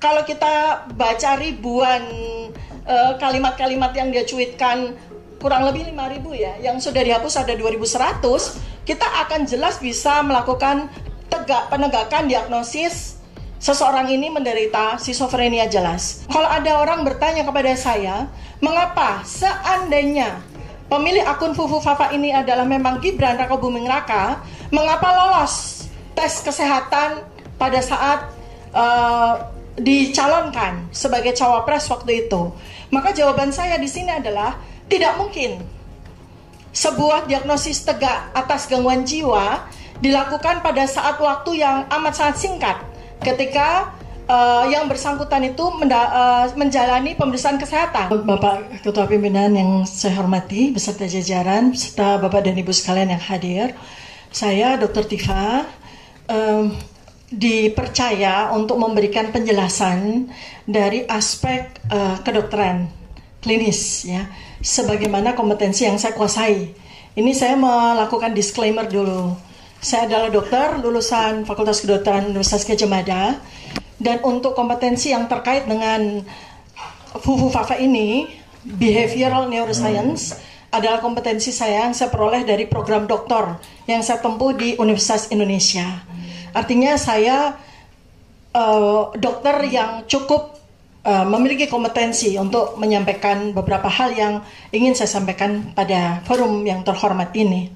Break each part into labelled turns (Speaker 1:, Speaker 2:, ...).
Speaker 1: kalau kita baca ribuan kalimat-kalimat yang dia cuitkan, kurang lebih 5.000 ya, yang sudah dihapus ada 2.100, kita akan jelas bisa melakukan penegakan diagnosis seseorang ini menderita skizofrenia jelas. Kalau ada orang bertanya kepada saya, mengapa seandainya pemilik akun Fufu Fafa ini adalah memang Gibran Rakabuming Raka, mengapa lolos tes kesehatan pada saat dicalonkan sebagai cawapres waktu itu? Maka jawaban saya di sini adalah tidak mungkin sebuah diagnosis tegak atas gangguan jiwa dilakukan pada saat waktu yang amat sangat singkat ketika yang bersangkutan itu menjalani pemeriksaan kesehatan. Bapak Ketua Pimpinan yang saya hormati beserta jajaran, beserta Bapak dan Ibu sekalian yang hadir, saya Dr. Tifa dipercaya untuk memberikan penjelasan dari aspek kedokteran klinis ya, sebagaimana kompetensi yang saya kuasai. Ini saya melakukan disclaimer dulu. Saya adalah dokter lulusan Fakultas Kedokteran Universitas Gadjah Mada, dan untuk kompetensi yang terkait dengan Fufu Fafa ini, behavioral neuroscience, adalah kompetensi saya yang saya peroleh dari program doktor yang saya tempuh di Universitas Indonesia. Artinya saya dokter yang cukup memiliki kompetensi untuk menyampaikan beberapa hal yang ingin saya sampaikan pada forum yang terhormat ini.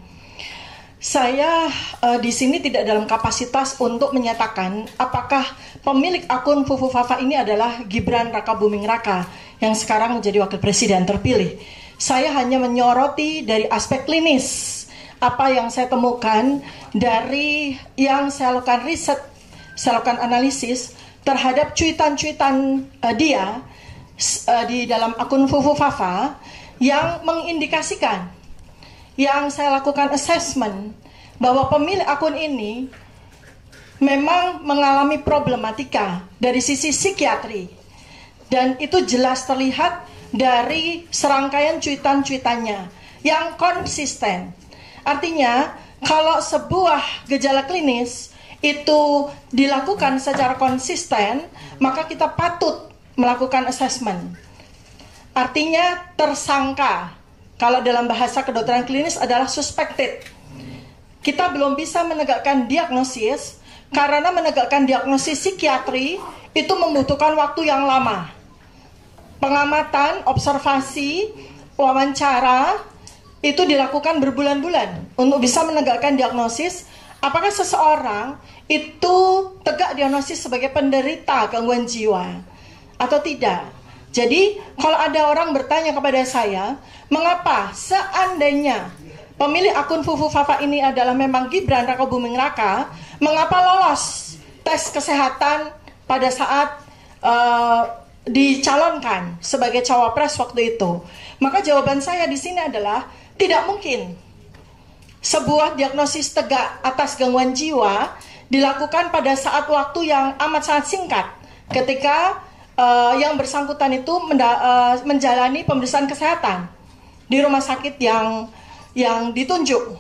Speaker 1: Saya di sini tidak dalam kapasitas untuk menyatakan apakah pemilik akun Fufu Fafa ini adalah Gibran Rakabuming Raka yang sekarang menjadi wakil presiden terpilih. Saya hanya menyoroti dari aspek klinis apa yang saya temukan dari yang saya lakukan riset, saya lakukan analisis terhadap cuitan-cuitan dia di dalam akun Fufu Fafa yang mengindikasikan, yang saya lakukan assessment bahwa pemilik akun ini memang mengalami problematika dari sisi psikiatri, dan itu jelas terlihat dari serangkaian cuitan-cuitannya yang konsisten. Artinya kalau sebuah gejala klinis itu dilakukan secara konsisten, maka kita patut melakukan assessment. Artinya tersangka. Kalau dalam bahasa kedokteran klinis adalah suspected. Kita belum bisa menegakkan diagnosis karena menegakkan diagnosis psikiatri itu membutuhkan waktu yang lama. Pengamatan, observasi, wawancara itu dilakukan berbulan-bulan untuk bisa menegakkan diagnosis apakah seseorang itu tegak diagnosis sebagai penderita gangguan jiwa atau tidak. Jadi kalau ada orang bertanya kepada saya, mengapa seandainya pemilik akun Fufu Fafa ini adalah memang Gibran Rakabuming Raka, mengapa lolos tes kesehatan pada saat dicalonkan sebagai cawapres waktu itu? Maka jawaban saya di sini adalah tidak mungkin sebuah diagnosis tegak atas gangguan jiwa dilakukan pada saat waktu yang amat sangat singkat ketika yang bersangkutan itu menjalani pemeriksaan kesehatan di rumah sakit yang ditunjuk.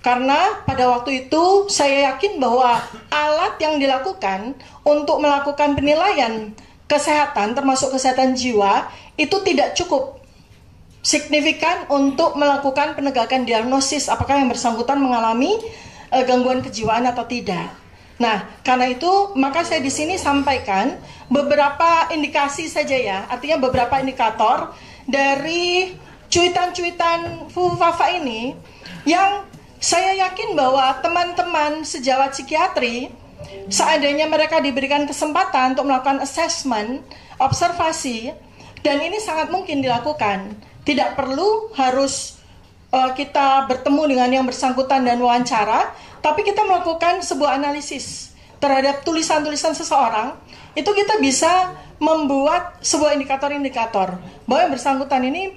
Speaker 1: Karena pada waktu itu saya yakin bahwa alat yang dilakukan untuk melakukan penilaian kesehatan termasuk kesehatan jiwa itu tidak cukup signifikan untuk melakukan penegakan diagnosis apakah yang bersangkutan mengalami gangguan kejiwaan atau tidak. Nah, karena itu maka saya di sini sampaikan beberapa indikasi saja ya, artinya beberapa indikator dari cuitan-cuitan Fufu Fafa ini yang saya yakin bahwa teman-teman sejawat psikiatri seandainya mereka diberikan kesempatan untuk melakukan assessment, observasi, dan ini sangat mungkin dilakukan. Tidak perlu harus kita bertemu dengan yang bersangkutan dan wawancara, tapi kita melakukan sebuah analisis terhadap tulisan-tulisan seseorang, itu kita bisa membuat sebuah indikator-indikator bahwa yang bersangkutan ini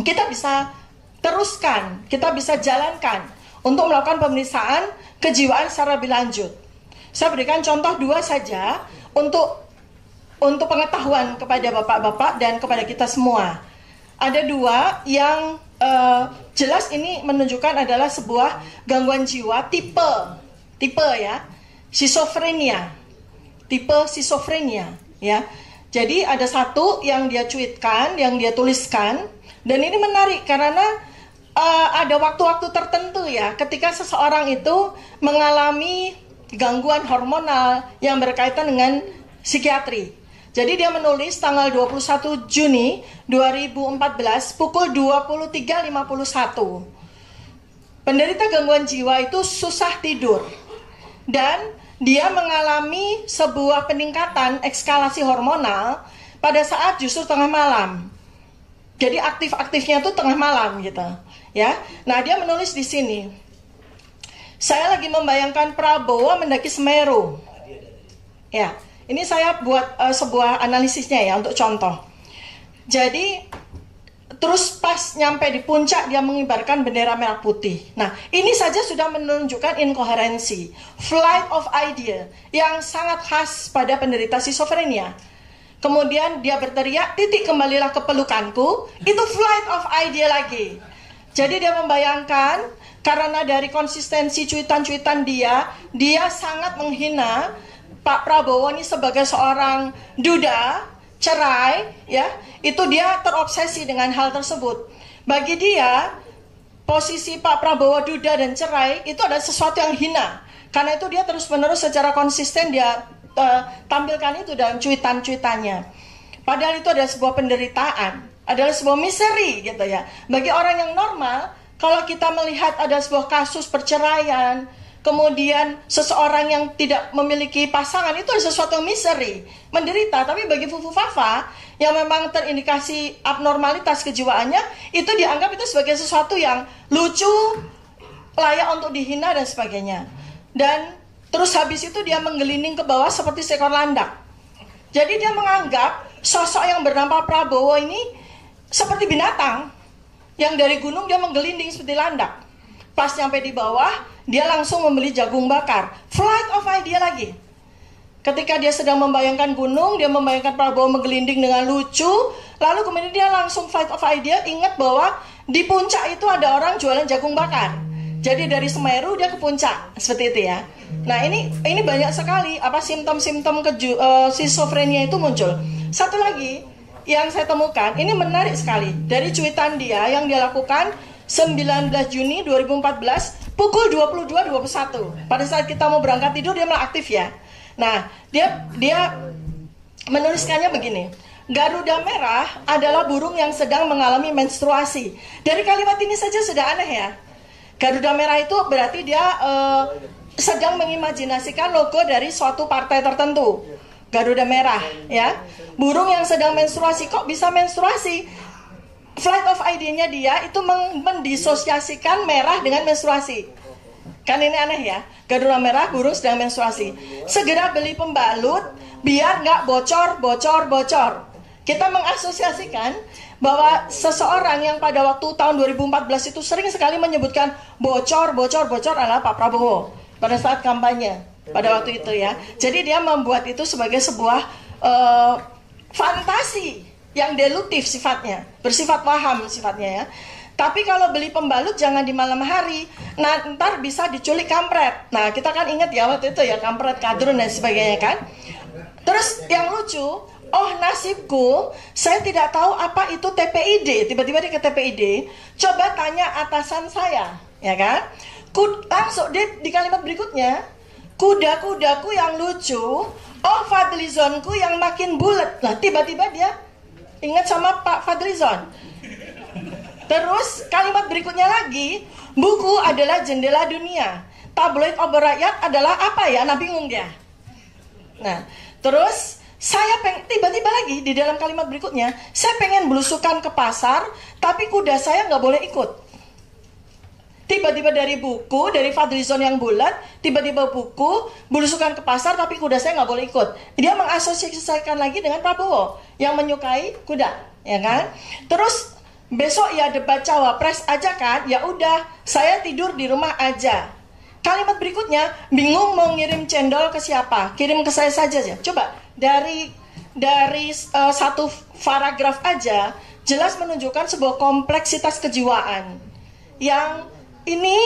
Speaker 1: kita bisa teruskan, kita bisa jalankan untuk melakukan pemeriksaan kejiwaan secara lebih lanjut. Saya berikan contoh 2 saja untuk pengetahuan kepada bapak-bapak dan kepada kita semua. Ada 2 yang jelas ini menunjukkan adalah sebuah gangguan jiwa tipe ya, skizofrenia, tipe skizofrenia. ya. Jadi ada satu yang dia cuitkan, yang dia tuliskan, dan ini menarik karena ada waktu-waktu tertentu ya, ketika seseorang itu mengalami gangguan hormonal yang berkaitan dengan psikiatri. Jadi dia menulis tanggal 21 Juni 2014 pukul 23.51. Penderita gangguan jiwa itu susah tidur dan dia mengalami sebuah peningkatan ekskalasi hormonal pada saat justru tengah malam. Jadi aktif-aktifnya itu tengah malam gitu, ya. Nah, dia menulis di sini. Saya lagi membayangkan Prabowo mendaki Semeru. Ya, ini saya buat sebuah analisisnya ya untuk contoh. Jadi terus pas nyampe di puncak dia mengibarkan bendera merah putih. Nah, ini saja sudah menunjukkan inkoherensi, flight of idea yang sangat khas pada penderita skizofrenia. Kemudian dia berteriak, titik kembalilah ke pelukanku, itu flight of idea lagi. Jadi dia membayangkan karena dari konsistensi cuitan-cuitan dia sangat menghina Pak Prabowo ini sebagai seorang duda, cerai, ya, itu dia terobsesi dengan hal tersebut. Bagi dia, posisi Pak Prabowo duda dan cerai itu adalah sesuatu yang hina. Karena itu dia terus-menerus secara konsisten dia tampilkan itu dalam cuitan-cuitannya. Padahal itu adalah sebuah penderitaan, adalah sebuah misery gitu ya. Bagi orang yang normal, kalau kita melihat ada sebuah kasus perceraian, kemudian seseorang yang tidak memiliki pasangan, itu adalah sesuatu yang misery, menderita. Tapi bagi Fufu Fafa yang memang terindikasi abnormalitas kejiwaannya, itu dianggap itu sebagai sesuatu yang lucu, layak untuk dihina dan sebagainya. Dan terus habis itu dia menggelinding ke bawah seperti seekor landak. Jadi dia menganggap sosok yang bernama Prabowo ini seperti binatang yang dari gunung dia menggelinding seperti landak. Pas sampai di bawah, dia langsung membeli jagung bakar. Flight of idea lagi. Ketika dia sedang membayangkan gunung, dia membayangkan Prabowo menggelinding dengan lucu, lalu kemudian dia langsung flight of idea, ingat bahwa di puncak itu ada orang jualan jagung bakar. Jadi dari Semeru dia ke puncak, seperti itu ya. Nah, ini banyak sekali simptom-simptom skizofrenia itu muncul. Satu lagi yang saya temukan, ini menarik sekali. Dari cuitan dia yang dia lakukan 19 Juni 2014 pukul 22.21. Pada saat kita mau berangkat tidur dia malah aktif ya. Nah, dia menuliskannya begini. Garuda merah adalah burung yang sedang mengalami menstruasi. Dari kalimat ini saja sudah aneh ya. Garuda merah itu berarti dia sedang mengimajinasikan logo dari suatu partai tertentu. Garuda merah ya. Burung yang sedang menstruasi, kok bisa menstruasi? Flight of idea-nya dia itu mendisosiasikan merah dengan menstruasi. Kan ini aneh ya. Garuda merah, burung sedang menstruasi. Segera beli pembalut biar nggak bocor. Kita mengasosiasikan bahwa seseorang yang pada waktu tahun 2014 itu sering sekali menyebutkan bocor adalah Pak Prabowo pada saat kampanye pada waktu itu ya. Jadi dia membuat itu sebagai sebuah fantasi yang delutif sifatnya, bersifat waham sifatnya ya. Tapi kalau beli pembalut jangan di malam hari. Nah, ntar bisa diculik kampret. Nah, kita kan ingat ya waktu itu ya, kampret, kadrun dan sebagainya kan. Terus yang lucu, oh nasibku, saya tidak tahu apa itu TPID. Tiba-tiba dia ke TPID, coba tanya atasan saya, ya kan? Langsung di kalimat berikutnya, kuda-kudaku yang lucu, oh Fadlizonku yang makin bulat. Nah, tiba-tiba dia ingat sama Pak Fadlizon. Terus kalimat berikutnya lagi, buku adalah jendela dunia, tabloid obor rakyat adalah apa ya? Nah, bingung dia. Nah, terus saya tiba-tiba lagi di dalam kalimat berikutnya, saya pengen belusukan ke pasar, tapi kuda saya nggak boleh ikut. Tiba-tiba dari buku, dari Fadlizon yang bulat, tiba-tiba buku, belusukan ke pasar, tapi kuda saya nggak boleh ikut. Dia mengasosiasikan lagi dengan Prabowo yang menyukai kuda, ya kan? Terus besok ya debat cawapres aja kan? Ya udah, saya tidur di rumah aja. Kalimat berikutnya, bingung mau ngirim cendol ke siapa? Kirim ke saya saja ya. Coba dari satu paragraf aja jelas menunjukkan sebuah kompleksitas kejiwaan yang ini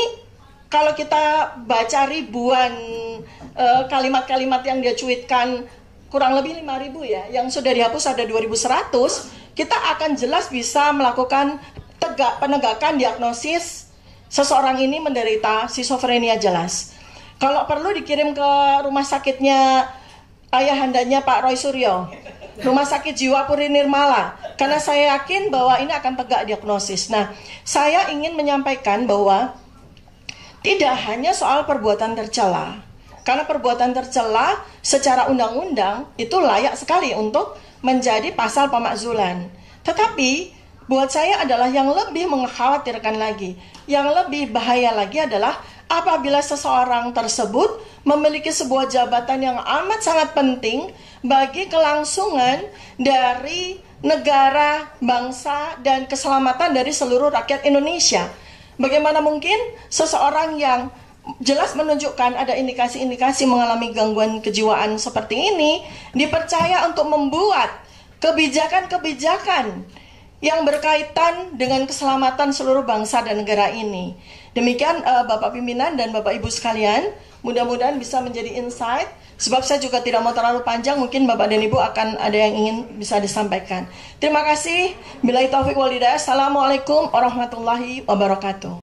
Speaker 1: kalau kita baca ribuan kalimat-kalimat yang dia cuitkan kurang lebih 5.000 ya, yang sudah dihapus ada 2.100, kita akan jelas bisa melakukan penegakan diagnosis seseorang ini menderita skizofrenia jelas. Kalau perlu dikirim ke rumah sakitnya ayahandanya Pak Roy Suryo, Rumah Sakit Jiwa Puri Nirmala, karena saya yakin bahwa ini akan tegak diagnosis. Nah, saya ingin menyampaikan bahwa tidak hanya soal perbuatan tercela, karena perbuatan tercela secara undang-undang itu layak sekali untuk menjadi pasal pemakzulan. Tetapi buat saya adalah yang lebih mengkhawatirkan lagi, yang lebih bahaya lagi adalah apabila seseorang tersebut memiliki sebuah jabatan yang amat sangat penting bagi kelangsungan dari negara, bangsa, dan keselamatan dari seluruh rakyat Indonesia. Bagaimana mungkin seseorang yang jelas menunjukkan ada indikasi-indikasi mengalami gangguan kejiwaan seperti ini dipercaya untuk membuat kebijakan-kebijakan yang berkaitan dengan keselamatan seluruh bangsa dan negara ini. Demikian Bapak Pimpinan dan Bapak Ibu sekalian, mudah-mudahan bisa menjadi insight. Sebab saya juga tidak mau terlalu panjang, mungkin Bapak dan Ibu akan ada yang ingin bisa disampaikan. Terima kasih. Billahi taufiq wal hidayah. Assalamualaikum warahmatullahi wabarakatuh.